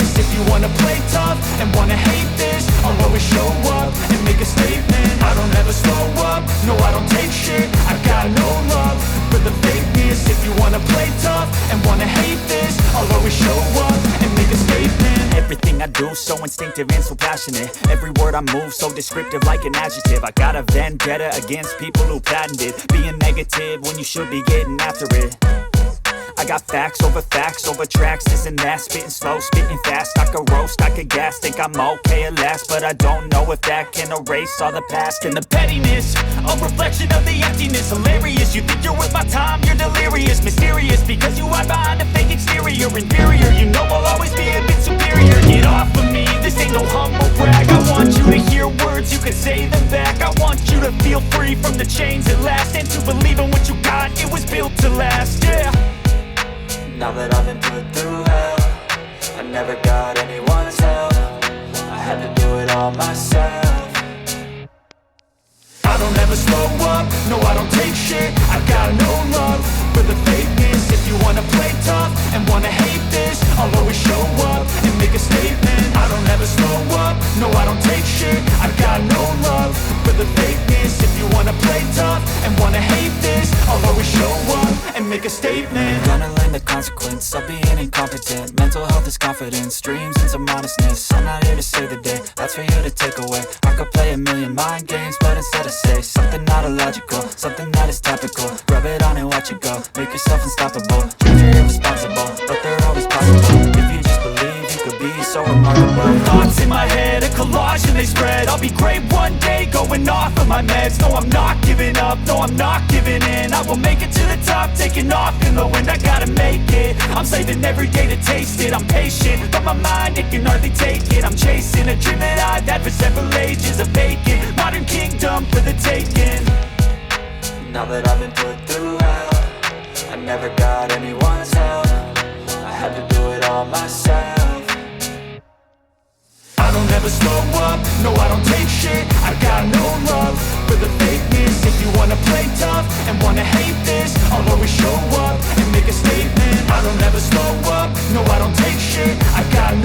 fakeness. If you wanna play tough and wanna hate this, I'll always show up and make a statement. I don't ever slow up, no I don't take shit. I got no love for the fakeness. If you wanna play tough and wanna hate this, I'll always show up and make a statement. Everything I do so instinctive and so passionate. Every word I move so descriptive like an adjective. I got a vendetta against people who patented being negative when you should be getting after it. I got facts over tracks, this and that. Spitting slow, spitting fast, I could roast, I could gas. Think I'm okay at last, but I don't know if that can erase all the past. And the pettiness, a reflection of the emptiness. Hilarious, you think you're worth my time, you're delirious. Mysterious, because you hide behind a fake exterior. Inferior, you know I'll always be a bit superior. Get off of me, this ain't no humble brag. I want you to hear words, you can say them back. I want you to feel free from the chains at last, and to believe in what you got, it was built to last, yeah. Now that I've been put through hell, I never got anyone's help. I had to do it all myself. I don't ever slow up, no I don't take shit. I got no love for the fakeness. If you wanna play tough and wanna hate this, I'll always show up and make a statement. I don't ever slow up, no I don't take shit. I got no love for the fakeness. If you wanna play tough and wanna hate this, I'll always show up and make a statement. Gonna learn the consequence of being incompetent. Mental health is confidence, dreams and some modestness. I'm not here to save the day, that's for you to take away. I could play a million mind games, but instead I say something not illogical, something that is topical. Rub it on and watch it go, make yourself unstoppable. Dreams are irresponsible, but they're always possible. If you just believe, you could be so remarkable. Thoughts in my head, a collage and they spread. I'll be great one day, going off of my meds. No, I'm not giving up, no, I'm not giving in. I will make it to the top, taking off in the wind. I gotta make it, I'm saving every day to taste it. I'm patient, but my mind, it can hardly take it. I'm chasing a dream that I've had for several ages. A vacant, modern kingdom for the taking. Now that I've been put through hell, I never got anyone's help. I had to do it all myself. I don't ever slow up, no I don't take shit. I got no love for the fakeness. If you wanna play tough and wanna hate this, I'll always show up and make a statement. I don't ever slow up, no I don't take shit. I got